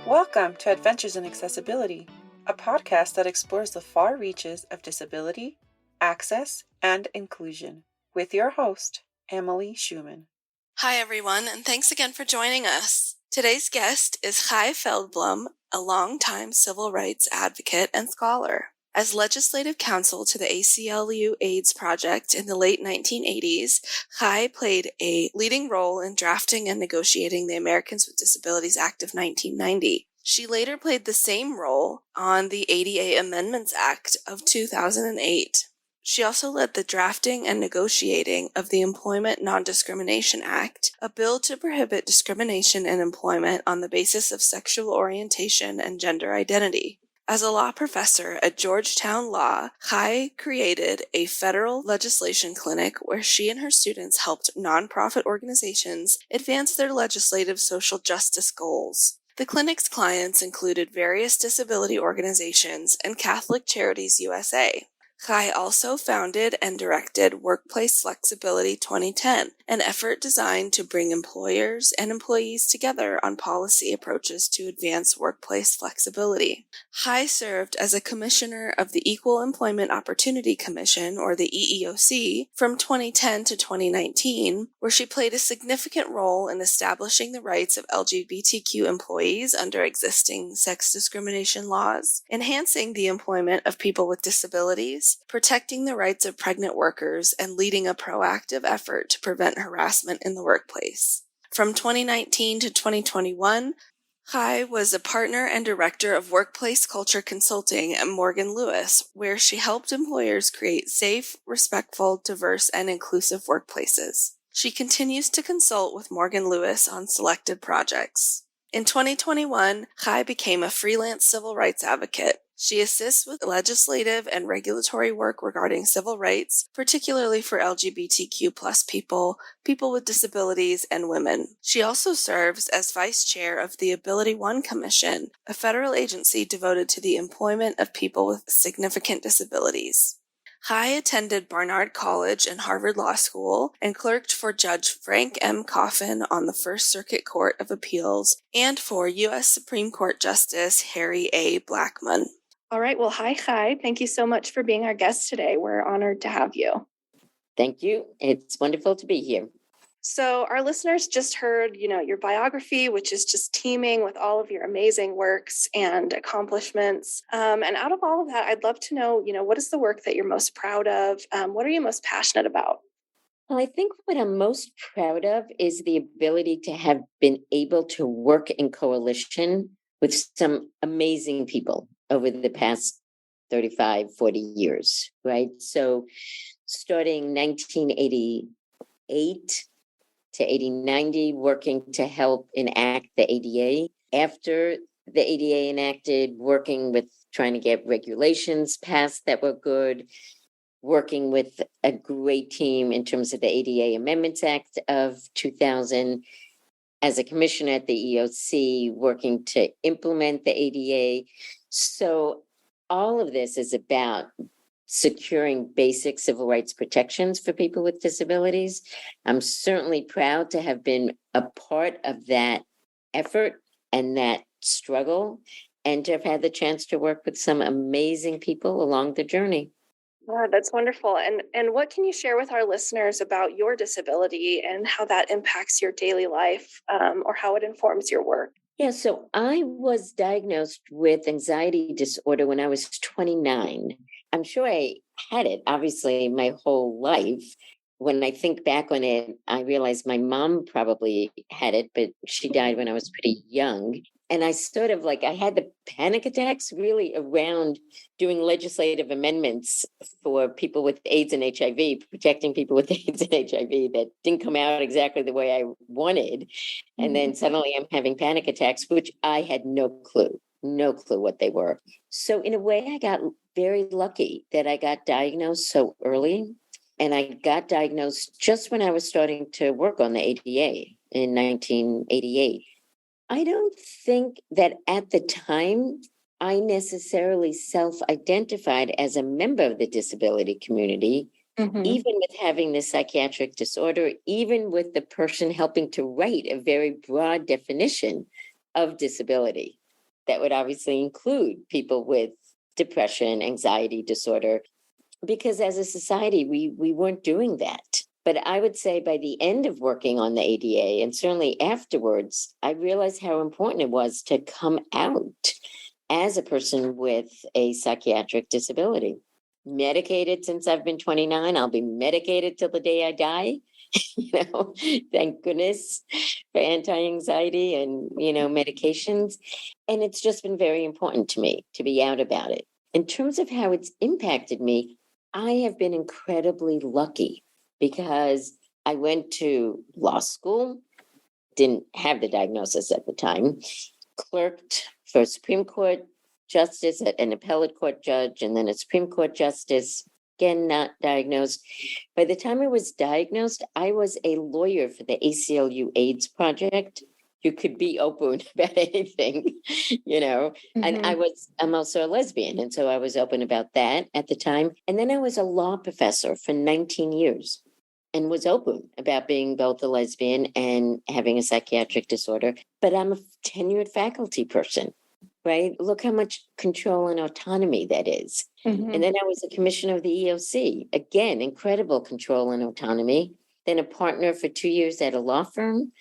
Welcome to Adventures in Accessibility, a podcast that explores the far reaches of disability, access, and inclusion, with your host, Emily Schumann. Hi, everyone, and thanks again for joining us. Today's guest is Chai Feldblum, a longtime civil rights advocate and scholar. As legislative counsel to the ACLU AIDS Project in the late 1980s, Chai played a leading role in drafting and negotiating the Americans with Disabilities Act of 1990. She later played the same role on the ADA Amendments Act of 2008. She also led the drafting and negotiating of the Employment Non-Discrimination Act, a bill to prohibit discrimination in employment on the basis of sexual orientation and gender identity. As a law professor at Georgetown Law, Chai created a federal legislation clinic where she and her students helped nonprofit organizations advance their legislative social justice goals. The clinic's clients included various disability organizations and Catholic Charities USA. Chai also founded and directed Workplace Flexibility 2010, an effort designed to bring employers and employees together on policy approaches to advance workplace flexibility. Chai served as a commissioner of the Equal Employment Opportunity Commission, or the EEOC, from 2010 to 2019, where she played a significant role in establishing the rights of LGBTQ employees under existing sex discrimination laws, enhancing the employment of people with disabilities, protecting the rights of pregnant workers, and leading a proactive effort to prevent harassment in the workplace. From 2019 to 2021, Chai was a partner and director of workplace culture consulting at Morgan Lewis, where she helped employers create safe, respectful, diverse, and inclusive workplaces. She continues to consult with Morgan Lewis on selected projects. In 2021, Chai became a freelance civil rights advocate. She assists with legislative and regulatory work regarding civil rights, particularly for LGBTQ+ people, people with disabilities, and women. She also serves as vice chair of the Ability One Commission, a federal agency devoted to the employment of people with significant disabilities. Chai attended Barnard College and Harvard Law School and clerked for Judge Frank M. Coffin on the First Circuit Court of Appeals and for U.S. Supreme Court Justice Harry A. Blackmun. All right. Well, hi, Chai. Thank you so much for being our guest today. We're honored to have you. Thank you. It's wonderful to be here. So our listeners just heard, your biography, which is just teeming with all of your amazing works and accomplishments. And out of all of that, I'd love to know, what is the work that you're most proud of? What are you most passionate about? Well, I think what I'm most proud of is the ability to have been able to work in coalition with some amazing people over the past 35, 40 years, right? So starting 1988 to 80-90, working to help enact the ADA. After the ADA enacted, working with trying to get regulations passed that were good, working with a great team in terms of the ADA Amendments Act of 2000, as a commissioner at the EOC, working to implement the ADA. So all of this is about securing basic civil rights protections for people with disabilities. I'm certainly proud to have been a part of that effort and that struggle, and to have had the chance to work with some amazing people along the journey. Yeah, that's wonderful. And what can you share with our listeners about your disability and how that impacts your daily life, or how it informs your work? Yeah, so I was diagnosed with anxiety disorder when I was 29. I'm sure I had it, obviously, my whole life. When I think back on it, I realized my mom probably had it, but she died when I was pretty young. And I I had the panic attacks really around doing legislative amendments for people with AIDS and HIV, protecting people with AIDS and HIV that didn't come out exactly the way I wanted. And then suddenly I'm having panic attacks, which I had no clue what they were. So in a way, I got very lucky that I got diagnosed so early. And I got diagnosed just when I was starting to work on the ADA in 1988. I don't think that at the time I necessarily self-identified as a member of the disability community, even with having this psychiatric disorder, even with the person helping to write a very broad definition of disability. that would obviously include people with depression, anxiety disorder, because as a society, we weren't doing that. But I would say by the end of working on the ADA, and certainly afterwards, I realized how important it was to come out as a person with a psychiatric disability. Medicated since I've been 29. I'll be medicated till the day I die. Thank goodness for anti-anxiety and, medications. And it's just been very important to me to be out about it. In terms of how it's impacted me, I have been incredibly lucky because I went to law school, didn't have the diagnosis at the time, clerked for a Supreme Court justice, an appellate court judge, and then a Supreme Court justice, again, not diagnosed. By the time I was diagnosed, I was a lawyer for the ACLU AIDS Project. You could be open about anything, and I'm also a lesbian. And so I was open about that at the time. And then I was a law professor for 19 years and was open about being both a lesbian and having a psychiatric disorder. But I'm a tenured faculty person, right? Look how much control and autonomy that is. Mm-hmm. And then I was a commissioner of the EOC. Again, incredible control and autonomy. Then a partner for 2 years at a law firm.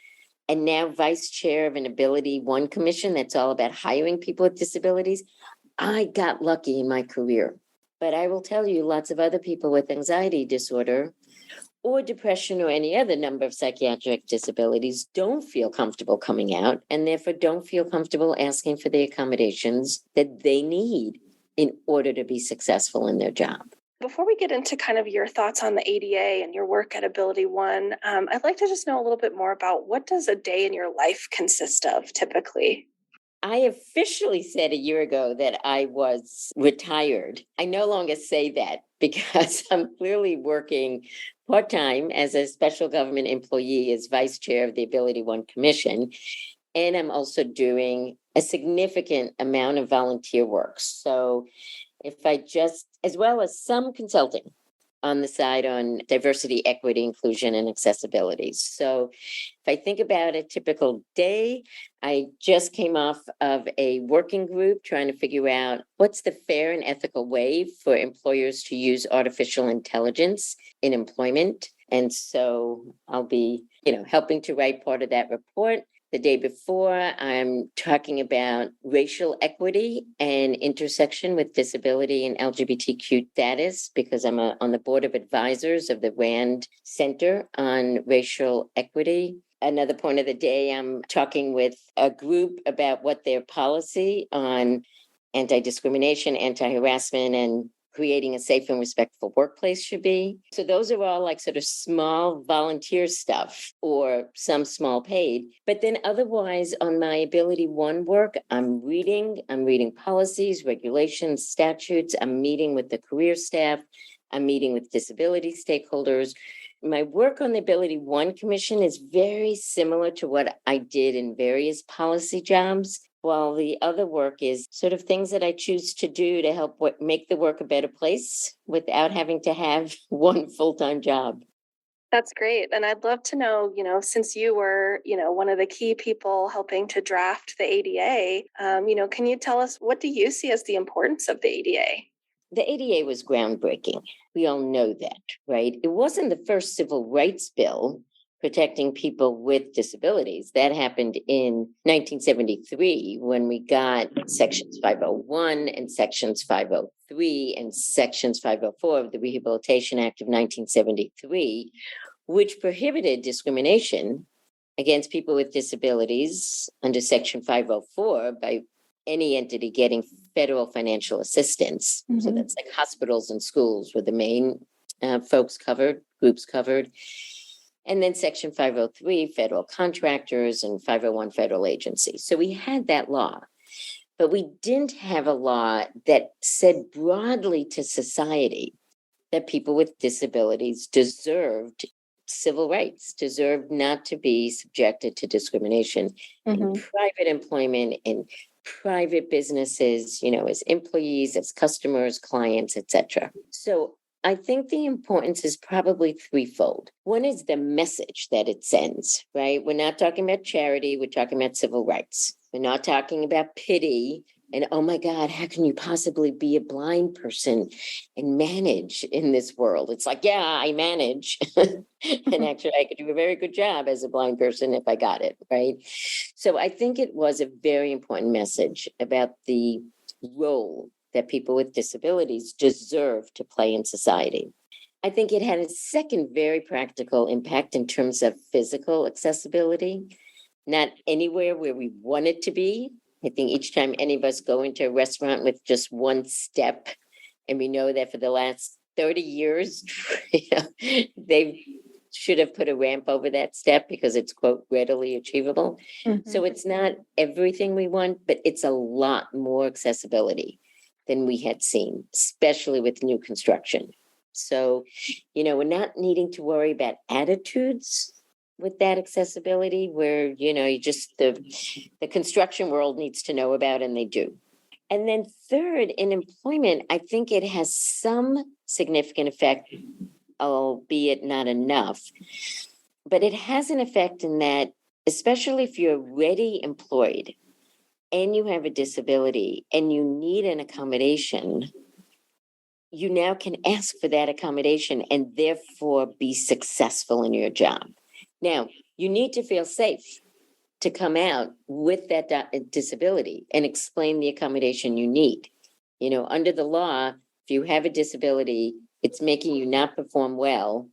And now vice chair of an Ability One commission that's all about hiring people with disabilities. I got lucky in my career. But I will tell you, lots of other people with anxiety disorder or depression or any other number of psychiatric disabilities don't feel comfortable coming out and therefore don't feel comfortable asking for the accommodations that they need in order to be successful in their job. Before we get into kind of your thoughts on the ADA and your work at Ability One, I'd like to just know a little bit more about what does a day in your life consist of typically? I officially said a year ago that I was retired. I no longer say that because I'm clearly working part-time as a special government employee as vice chair of the Ability One Commission. And I'm also doing a significant amount of volunteer work. So as well as some consulting on the side on diversity, equity, inclusion, and accessibility. So if I think about a typical day, I just came off of a working group trying to figure out what's the fair and ethical way for employers to use artificial intelligence in employment. And so I'll be, helping to write part of that report. The day before, I'm talking about racial equity and intersection with disability and LGBTQ status because I'm on the board of advisors of the RAND Center on Racial Equity. Another point of the day, I'm talking with a group about what their policy on anti-discrimination, anti-harassment, and creating a safe and respectful workplace should be. So those are all like sort of small volunteer stuff or some small paid. But then otherwise on my Ability One work, I'm reading policies, regulations, statutes. I'm meeting with the career staff. I'm meeting with disability stakeholders. My work on the Ability One Commission is very similar to what I did in various policy jobs. While the other work is sort of things that I choose to do to help make the work a better place without having to have one full-time job. That's great. And I'd love to know, since you were, one of the key people helping to draft the ADA, can you tell us what do you see as the importance of the ADA? The ADA was groundbreaking. We all know that, right? It wasn't the first civil rights bill protecting people with disabilities. That happened in 1973 when we got Sections 501 and Sections 503 and Sections 504 of the Rehabilitation Act of 1973, which prohibited discrimination against people with disabilities under Section 504 by any entity getting federal financial assistance. Mm-hmm. So that's like hospitals and schools were the main groups covered. And then Section 503, federal contractors, and 501, federal agencies. So we had that law, but we didn't have a law that said broadly to society that people with disabilities deserved civil rights, deserved not to be subjected to discrimination in private employment, in private businesses, as employees, as customers, clients, etc. So I think the importance is probably threefold. One is the message that it sends, right? We're not talking about charity, we're talking about civil rights. We're not talking about pity and, oh my God, how can you possibly be a blind person and manage in this world? It's like, yeah, I manage. And actually, I could do a very good job as a blind person if I got it, right? So I think it was a very important message about the role that people with disabilities deserve to play in society. I think it had a second very practical impact in terms of physical accessibility, not anywhere where we want it to be. I think each time any of us go into a restaurant with just one step, and we know that for the last 30 years, they should have put a ramp over that step because it's, quote, readily achievable. Mm-hmm. So it's not everything we want, but it's a lot more accessibility than we had seen, especially with new construction. So, we're not needing to worry about attitudes with that accessibility where, you just, the construction world needs to know about, and they do. And then third, in employment, I think it has some significant effect, albeit not enough, but it has an effect in that, especially if you're already employed and you have a disability and you need an accommodation, you now can ask for that accommodation and therefore be successful in your job. Now, you need to feel safe to come out with that disability and explain the accommodation you need. Under the law, if you have a disability, it's making you not perform well,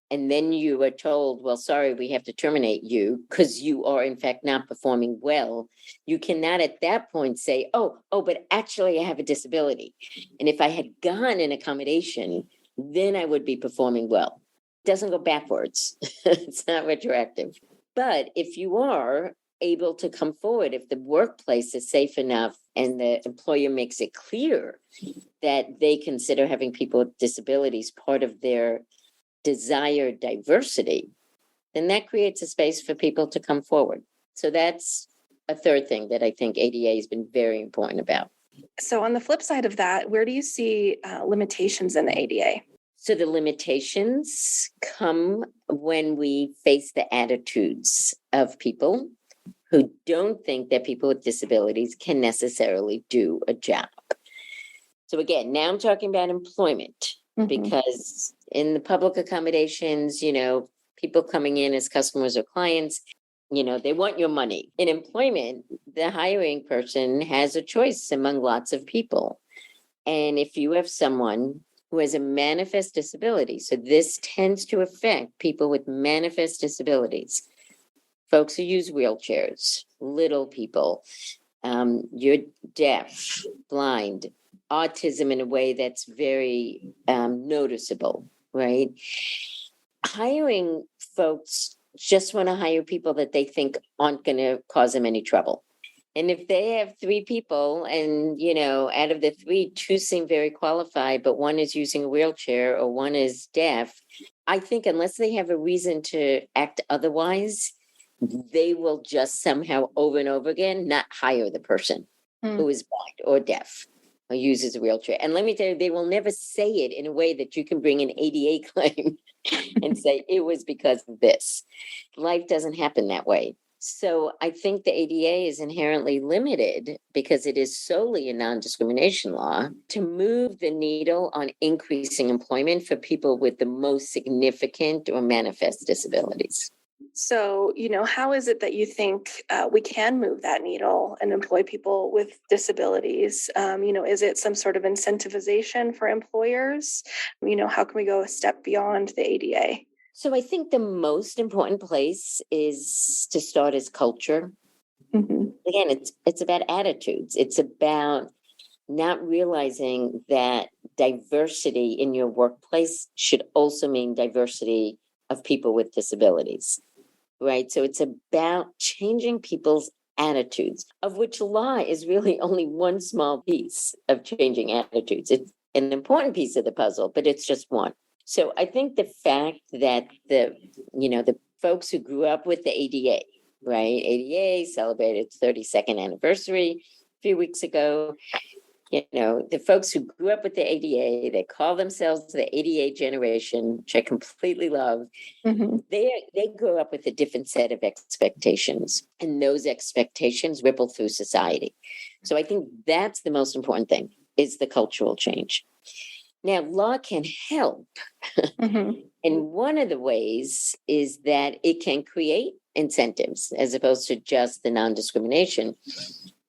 and then you are told, well, sorry, we have to terminate you because you are in fact not performing well. You cannot at that point say, oh, but actually I have a disability. And if I had gone in accommodation, then I would be performing well. It doesn't go backwards. It's not retroactive. But if you are able to come forward, if the workplace is safe enough and the employer makes it clear that they consider having people with disabilities part of their desired diversity, then that creates a space for people to come forward. So that's a third thing that I think ADA has been very important about. So on the flip side of that, where do you see limitations in the ADA? So the limitations come when we face the attitudes of people who don't think that people with disabilities can necessarily do a job. So again, now I'm talking about employment, because in the public accommodations, people coming in as customers or clients, they want your money. In employment, the hiring person has a choice among lots of people. And if you have someone who has a manifest disability, so this tends to affect people with manifest disabilities, folks who use wheelchairs, little people, you're deaf, blind, autism in a way that's very noticeable, right? Hiring folks just want to hire people that they think aren't going to cause them any trouble. And if they have three people and, out of the three, two seem very qualified, but one is using a wheelchair or one is deaf, I think unless they have a reason to act otherwise, they will just somehow over and over again not hire the person who is blind or deaf or uses a wheelchair. And let me tell you, they will never say it in a way that you can bring an ADA claim and say it was because of this. Life doesn't happen that way. So I think the ADA is inherently limited because it is solely a non-discrimination law to move the needle on increasing employment for people with the most significant or manifest disabilities. So, how is it that you think we can move that needle and employ people with disabilities? Is it some sort of incentivization for employers? How can we go a step beyond the ADA? So I think the most important place is to start as culture. Again, it's about attitudes. It's about not realizing that diversity in your workplace should also mean diversity of people with disabilities, right? So it's about changing people's attitudes, of which law is really only one small piece of changing attitudes. It's an important piece of the puzzle, but it's just one. So I think the fact that the folks who grew up with the ADA, right? ADA celebrated its 32nd anniversary a few weeks ago. The folks who grew up with the ADA, they call themselves the ADA generation, which I completely love. They grew up with a different set of expectations, and those expectations ripple through society. So I think that's the most important thing, is the cultural change. Now, law can help. And one of the ways is that it can create incentives as opposed to just the non-discrimination.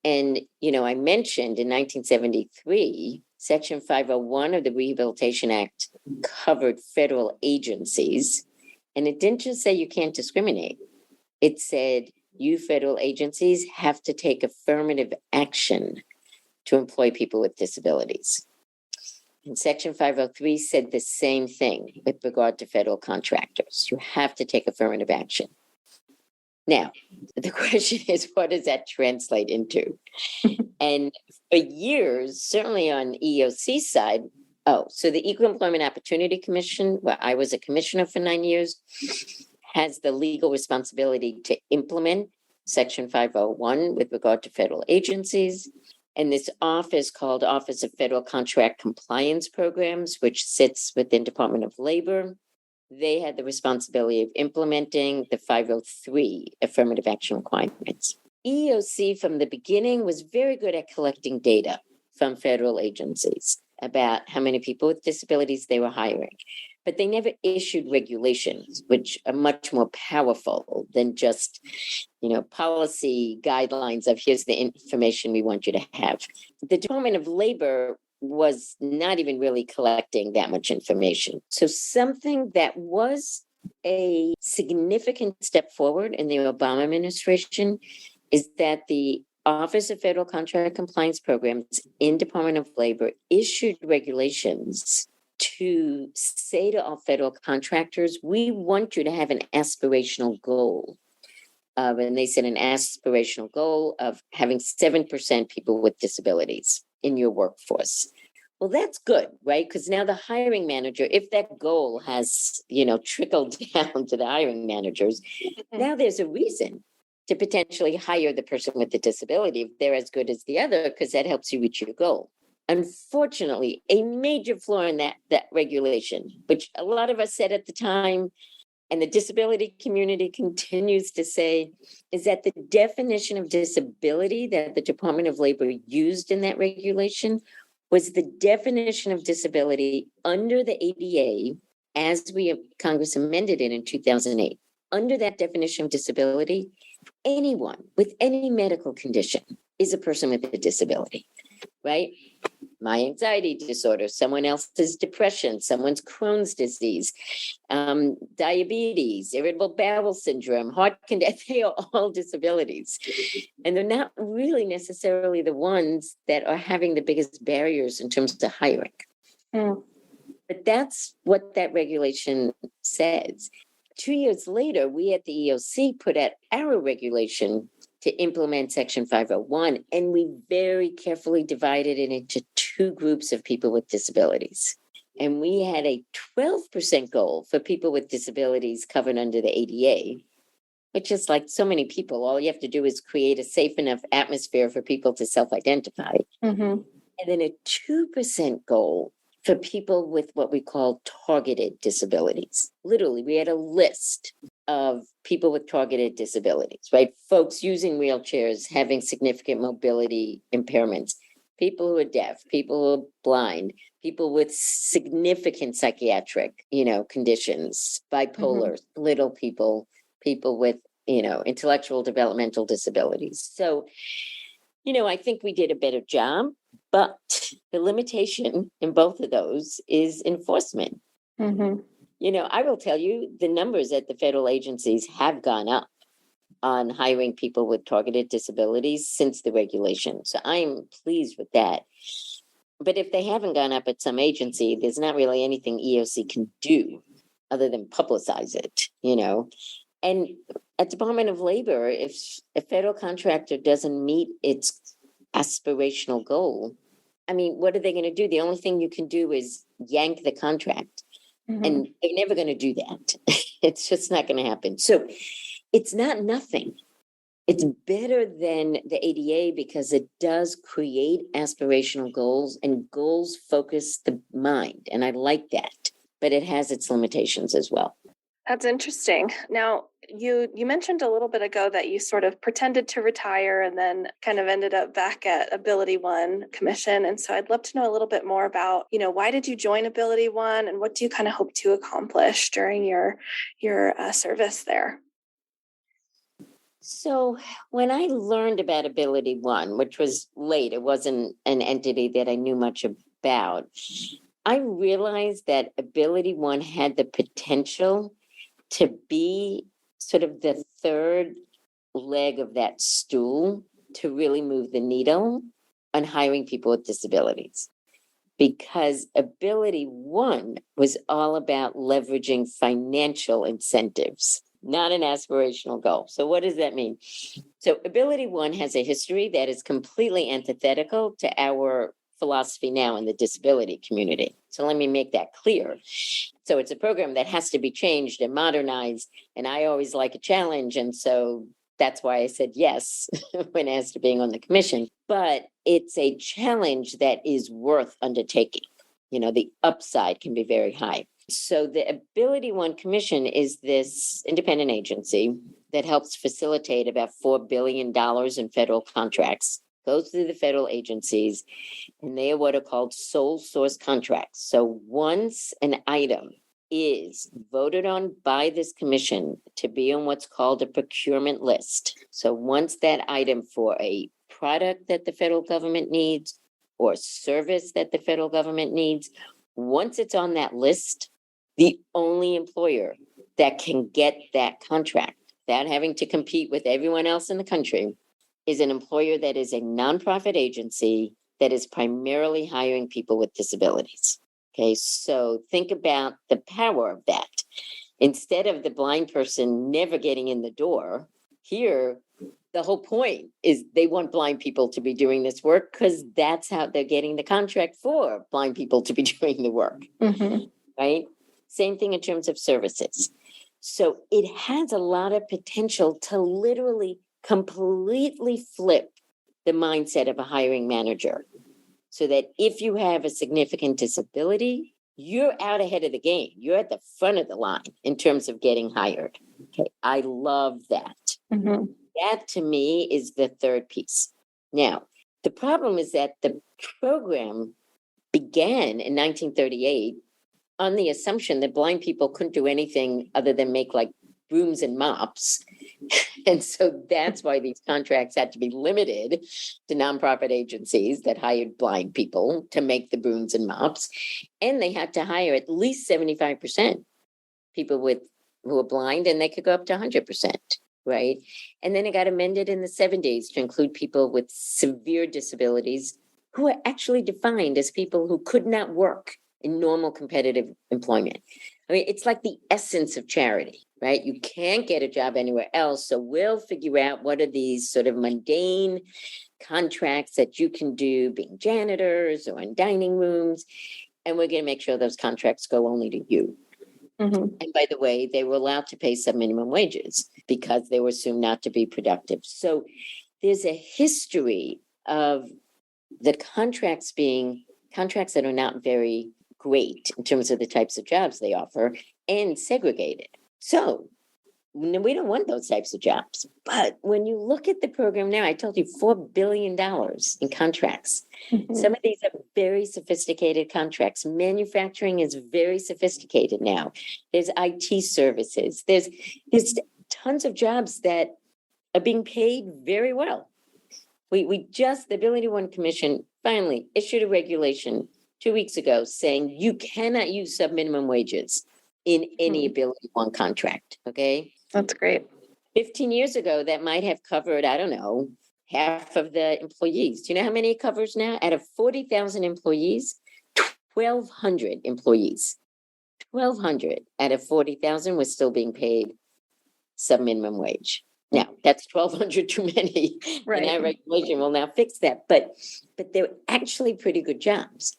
And, I mentioned in 1973, Section 501 of the Rehabilitation Act covered federal agencies. And it didn't just say you can't discriminate. It said you federal agencies have to take affirmative action to employ people with disabilities. And Section 503 said the same thing with regard to federal contractors. You have to take affirmative action. Now, the question is, what does that translate into? And for years, certainly on EEOC side, so the Equal Employment Opportunity Commission, where I was a commissioner for 9 years, has the legal responsibility to implement Section 501 with regard to federal agencies. And this office called Office of Federal Contract Compliance Programs, which sits within Department of Labor, they had the responsibility of implementing the 503 affirmative action requirements. EEOC from the beginning was very good at collecting data from federal agencies about how many people with disabilities they were hiring. But they never issued regulations, which are much more powerful than just, policy guidelines of here's the information we want you to have. The Department of Labor was not even really collecting that much information. So something that was a significant step forward in the Obama administration is that the Office of Federal Contract Compliance Programs in Department of Labor issued regulations to say to all federal contractors, we want you to have an aspirational goal. And they said an aspirational goal of having 7% people with disabilities in your workforce. Well, that's good, right? Because now the hiring manager, if that goal has, trickled down to the hiring managers, now there's a reason to potentially hire the person with the disability if they're as good as the other, because that helps you reach your goal. Unfortunately, a major flaw in that regulation, which a lot of us said at the time, and the disability community continues to say, is that the definition of disability that the Department of Labor used in that regulation was the definition of disability under the ADA as Congress amended it in 2008. Under that definition of disability, anyone with any medical condition is a person with a disability, right? My anxiety disorder, someone else's depression, someone's Crohn's disease, diabetes, irritable bowel syndrome, heart condition, they are all disabilities. And they're not really necessarily the ones that are having the biggest barriers in terms of hiring. But that's what that regulation says. 2 years later, we at the EOC put out our regulation to implement Section 501, and we very carefully divided it into two groups of people with disabilities. And we had a 12% goal for people with disabilities covered under the ADA, which is like so many people. All you have to do is create a safe enough atmosphere for people to self-identify. And then a 2% goal for people with what we call targeted disabilities. Literally, we had a list of people with targeted disabilities, right? Folks using wheelchairs, having significant mobility impairments, people who are deaf, people who are blind, people with significant psychiatric, conditions, bipolar, little people, people with, intellectual developmental disabilities. So, I think we did a better job, but the limitation in both of those is enforcement. I will tell you the numbers at the federal agencies have gone up on hiring people with targeted disabilities since the regulation. So I'm pleased with that. But if they haven't gone up at some agency, there's not really anything EOC can do other than publicize it, And at Department of Labor, if a federal contractor doesn't meet its aspirational goal, what are they going to do? The only thing you can do is yank the contract. And they're never going to do that. It's just not going to happen. So it's not nothing. It's better than the ADA because it does create aspirational goals, and goals focus the mind. And I like that, but it has its limitations as well. That's interesting. Now, you mentioned a little bit ago that you sort of pretended to retire and then kind of ended up back at Ability One Commission. And so I'd love to know a little bit more about, why did you join Ability One and what do you kind of hope to accomplish during your service there? So when I learned about Ability One, which was late, it wasn't an entity that I knew much about, I realized that Ability One had the potential to be sort of the third leg of that stool to really move the needle on hiring people with disabilities. Because Ability One was all about leveraging financial incentives, not an aspirational goal. So what does that mean? So Ability One has a history that is completely antithetical to our philosophy now in the disability community. So let me make that clear. So it's a program that has to be changed and modernized. And I always like a challenge. And so that's why I said yes when asked to being on the commission. But it's a challenge that is worth undertaking. The upside can be very high. So the Ability One Commission is this independent agency that helps facilitate about $4 billion in federal contracts, goes through the federal agencies, and they are what are called sole source contracts. So once an item is voted on by this commission to be on what's called a procurement list. So once that item for a product that the federal government needs or service that the federal government needs, once it's on that list, the only employer that can get that contract without having to compete with everyone else in the country is an employer that is a nonprofit agency that is primarily hiring people with disabilities. Okay, so think about the power of that. Instead of the blind person never getting in the door, here, the whole point is they want blind people to be doing this work because that's how they're getting the contract for blind people to be doing the work, right? Same thing in terms of services. So it has a lot of potential to literally completely flip the mindset of a hiring manager. So that if you have a significant disability, you're out ahead of the game. You're at the front of the line in terms of getting hired. Okay, I love that. That to me is the third piece. Now, the problem is that the program began in 1938 on the assumption that blind people couldn't do anything other than make like brooms and mops. And so that's why these contracts had to be limited to nonprofit agencies that hired blind people to make the brooms and mops. And they had to hire at least 75% people who are blind, and they could go up to 100%, right? And then it got amended in the 70s to include people with severe disabilities who are actually defined as people who could not work in normal competitive employment. I mean, it's like the essence of charity, right? You can't get a job anywhere else. So we'll figure out what are these sort of mundane contracts that you can do being janitors or in dining rooms. And we're going to make sure those contracts go only to you. And by the way, they were allowed to pay some minimum wages because they were assumed not to be productive. So there's a history of the contracts being contracts that are not very great in terms of the types of jobs they offer and segregated. So we don't want those types of jobs. But when you look at the program now, I told you $4 billion in contracts. Some of these are very sophisticated contracts. Manufacturing is very sophisticated now. There's IT services. There's tons of jobs that are being paid very well. We just, the Ability One Commission finally issued a regulation 2 weeks ago saying you cannot use sub-minimum wages in any Ability One contract, okay? That's great. 15 years ago, that might have covered, I don't know, half of the employees. Do you know how many it covers now? Out of 40,000 employees, 1,200 employees. 1,200 out of 40,000 was still being paid sub-minimum wage. Now, that's 1,200 too many. Right. And our regulation will now fix that. But they're actually pretty good jobs.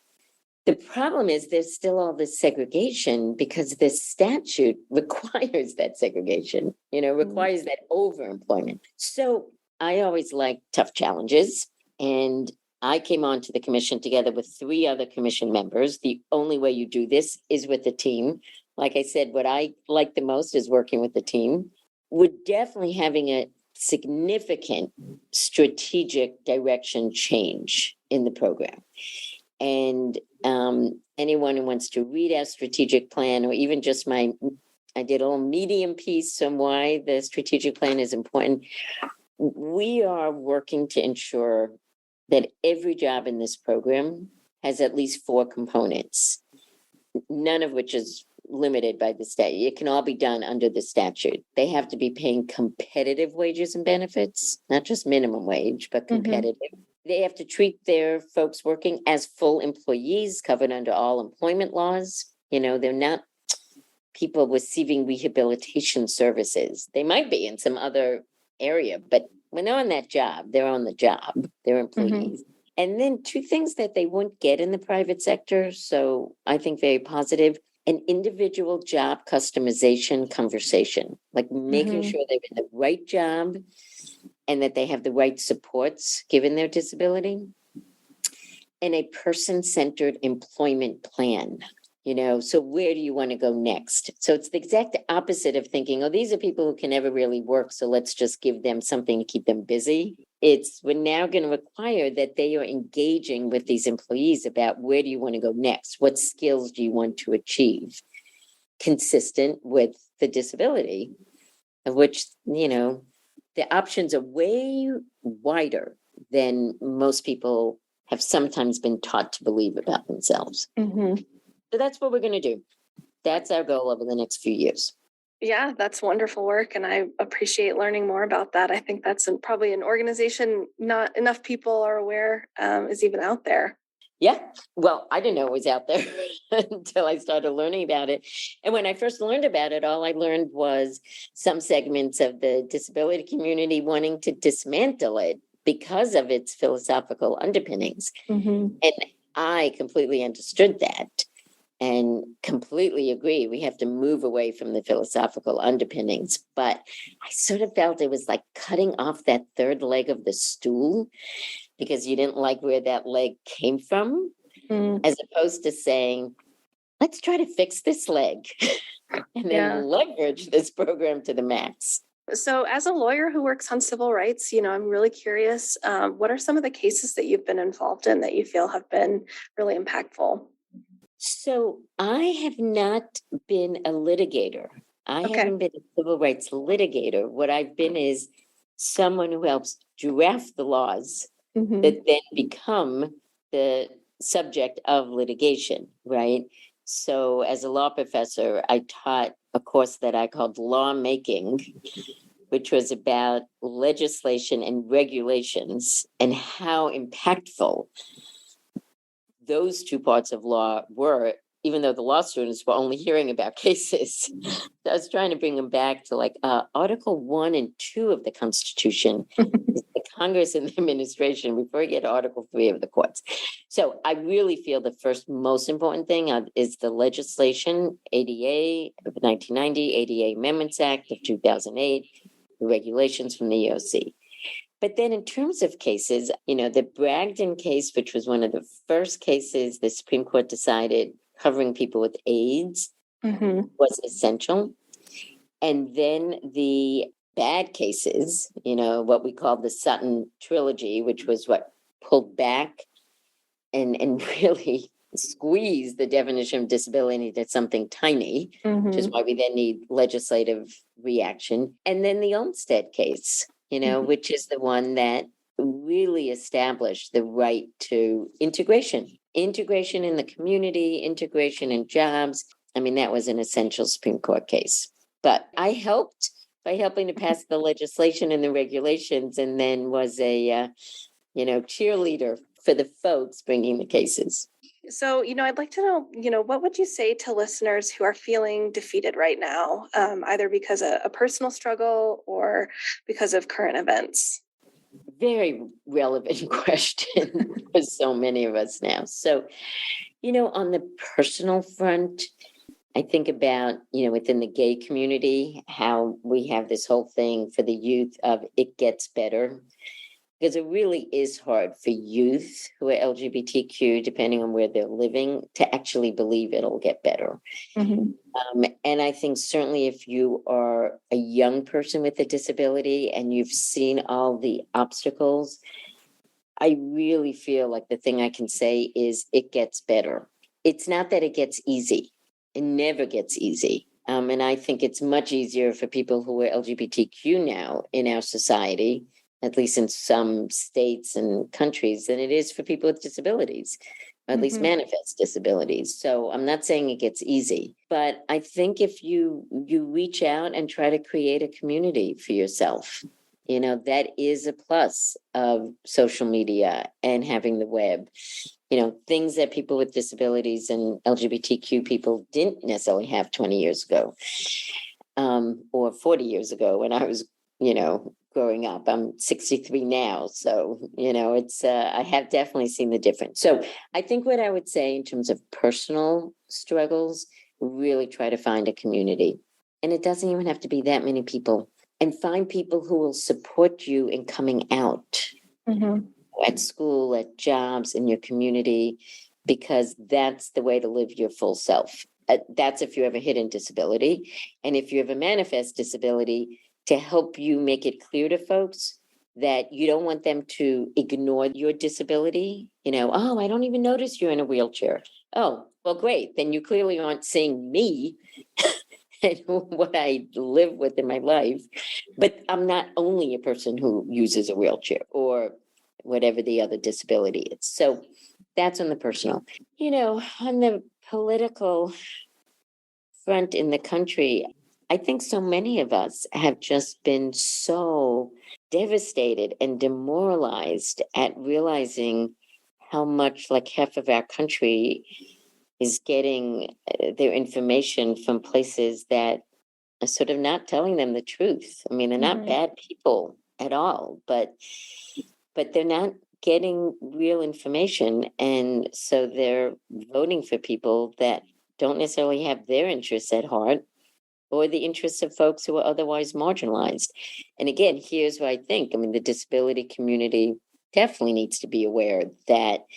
The problem is there's still all this segregation because the statute requires that segregation, requires that overemployment. So I always like tough challenges. And I came onto the commission together with 3 other commission members. The only way you do this is with a team. Like I said, what I like the most is working with the team. We're definitely having a significant strategic direction change in the program. And anyone who wants to read our strategic plan, or even just I did a little medium piece on why the strategic plan is important. We are working to ensure that every job in this program has at least 4 components, none of which is limited by the statute. It can all be done under the statute. They have to be paying competitive wages and benefits, not just minimum wage, but competitive. They have to treat their folks working as full employees covered under all employment laws. They're not people receiving rehabilitation services. They might be in some other area, but when they're on that job, they're on the job, they're employees. And then 2 things that they won't get in the private sector. So I think very positive. An individual job customization conversation, like making sure they're in the right job and that they have the right supports given their disability, and a person-centered employment plan. So where do you want to go next? So it's the exact opposite of thinking, oh, these are people who can never really work, so let's just give them something to keep them busy. We're now going to require that they are engaging with these employees about where do you want to go next? What skills do you want to achieve? Consistent with the disability, of which, the options are way wider than most people have sometimes been taught to believe about themselves. So that's what we're going to do. That's our goal over the next few years. Yeah, that's wonderful work. And I appreciate learning more about that. I think that's probably an organization not enough people are aware is even out there. Yeah. Well, I didn't know it was out there until I started learning about it. And when I first learned about it, all I learned was some segments of the disability community wanting to dismantle it because of its philosophical underpinnings. And I completely understood that. And completely agree. We have to move away from the philosophical underpinnings. But I sort of felt it was like cutting off that 3rd leg of the stool because you didn't like where that leg came from, as opposed to saying, let's try to fix this leg and then leverage this program to the max. So as a lawyer who works on civil rights, I'm really curious, what are some of the cases that you've been involved in that you feel have been really impactful? So I have not been a litigator. I haven't been a civil rights litigator. What I've been is someone who helps draft the laws that then become the subject of litigation, right? So as a law professor, I taught a course that I called Lawmaking, which was about legislation and regulations and how impactful those 2 parts of law were, even though the law students were only hearing about cases. I was trying to bring them back to Article 1 and 2 of the Constitution is the Congress and the administration before you get to Article 3 of the courts. So I really feel the first most important thing is the legislation, ADA of 1990, ADA Amendments Act of 2008, the regulations from the EOC. But then in terms of cases, the Bragdon case, which was one of the first cases the Supreme Court decided covering people with AIDS was essential. And then the bad cases, what we call the Sutton trilogy, which was what pulled back and really squeezed the definition of disability to something tiny, which is why we then need legislative reaction. And then the Olmstead case, which is the one that really established the right to integration in the community, integration in jobs. I mean, that was an essential Supreme Court case. But I helped by helping to pass the legislation and the regulations, and then was a, cheerleader for the folks bringing the cases. So, I'd like to know, what would you say to listeners who are feeling defeated right now, either because of a personal struggle or because of current events? Very relevant question for so many of us now. So, on the personal front, I think about, within the gay community, how we have this whole thing for the youth of it gets better. Because it really is hard for youth who are LGBTQ, depending on where they're living, to actually believe it'll get better. And I think certainly if you are a young person with a disability and you've seen all the obstacles, I really feel like the thing I can say is it gets better. It's not that it gets easy. It never gets easy. And I think it's much easier for people who are LGBTQ now in our society, at least in some states and countries, than it is for people with disabilities, or at least manifest disabilities. So I'm not saying it gets easy, but I think if you reach out and try to create a community for yourself, that is a plus of social media and having the web. Things that people with disabilities and LGBTQ people didn't necessarily have 20 years ago, or 40 years ago when I was, growing up. I'm 63 now. So, it's, I have definitely seen the difference. So I think what I would say in terms of personal struggles, really try to find a community. And it doesn't even have to be that many people. And find people who will support you in coming out at school, at jobs, in your community, because that's the way to live your full self. That's if you have a hidden disability. And if you have a manifest disability, to help you make it clear to folks that you don't want them to ignore your disability. Oh, I don't even notice you're in a wheelchair. Oh, well, great. Then you clearly aren't seeing me and what I live with in my life. But I'm not only a person who uses a wheelchair or whatever the other disability is. So that's on the personal. On the political front in the country, I think so many of us have just been so devastated and demoralized at realizing how much, like, half of our country is getting their information from places that are sort of not telling them the truth. I mean, they're not bad people at all, but they're not getting real information. And so they're voting for people that don't necessarily have their interests at heart, or the interests of folks who are otherwise marginalized. And again, here's what I think. I mean, the disability community definitely needs to be aware that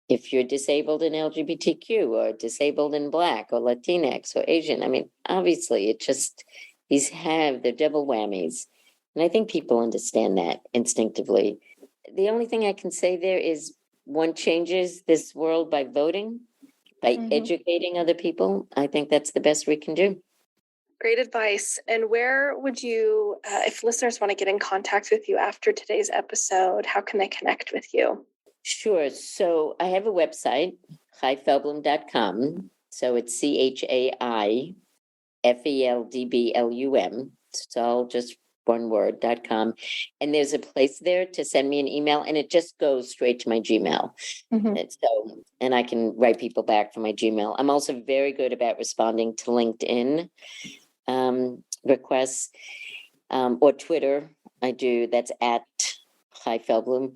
if you're disabled in LGBTQ or disabled in Black or Latinx or Asian, I mean, obviously it just, they're double whammies. And I think people understand that instinctively. The only thing I can say there is one changes this world by voting, by educating other people. I think that's the best we can do. Great advice. And where would you, if listeners want to get in contact with you after today's episode, how can they connect with you? Sure. So I have a website, chaifeldblum.com. So it's ChaiFeldblum. It's all just one word.com. And there's a place there to send me an email, and it just goes straight to my Gmail. And I can write people back from my Gmail. I'm also very good about responding to LinkedIn requests, or Twitter. I do. That's at Chai Feldblum.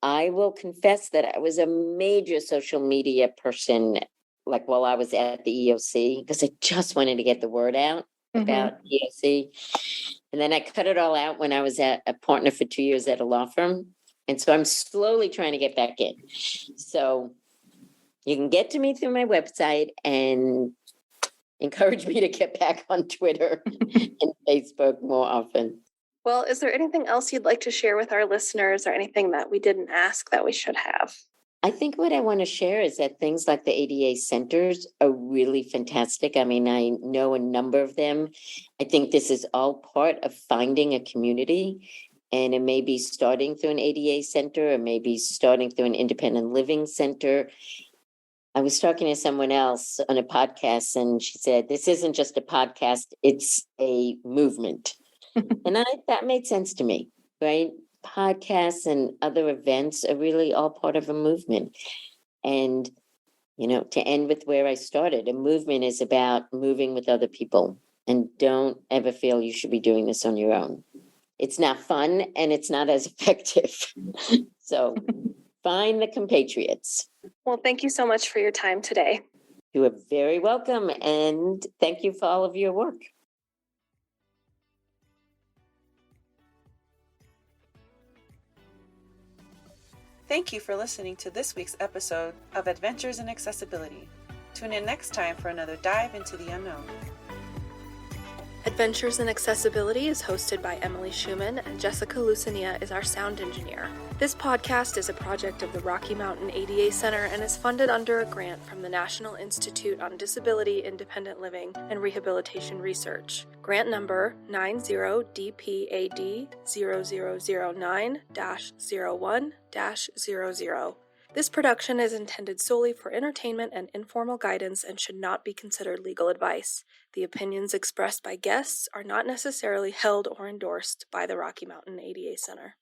I will confess that I was a major social media person, like while I was at the EOC, because I just wanted to get the word out about EOC. And then I cut it all out when I was a partner for 2 years at a law firm. And so I'm slowly trying to get back in. So you can get to me through my website and encourage me to get back on Twitter and Facebook more often. Well, is there anything else you'd like to share with our listeners, or anything that we didn't ask that we should have? I think what I want to share is that things like the ADA centers are really fantastic. I mean, I know a number of them. I think this is all part of finding a community, and it may be starting through an ADA center, or maybe starting through an independent living center. I was talking to someone else on a podcast, and she said, this isn't just a podcast, it's a movement. And that made sense to me, right? Podcasts and other events are really all part of a movement. And, to end with where I started, a movement is about moving with other people, and don't ever feel you should be doing this on your own. It's not fun, and it's not as effective. So find the compatriots. Well, thank you so much for your time today. You are very welcome, and thank you for all of your work. Thank you for listening to this week's episode of Adventures in Accessibility. Tune in next time for another dive into the unknown. Adventures in Accessibility is hosted by Emily Schumann, and Jessica Lucinia is our sound engineer. This podcast is a project of the Rocky Mountain ADA Center and is funded under a grant from the National Institute on Disability, Independent Living, and Rehabilitation Research. Grant number 90DPAD0009-01-00. This production is intended solely for entertainment and informal guidance and should not be considered legal advice. The opinions expressed by guests are not necessarily held or endorsed by the Rocky Mountain ADA Center.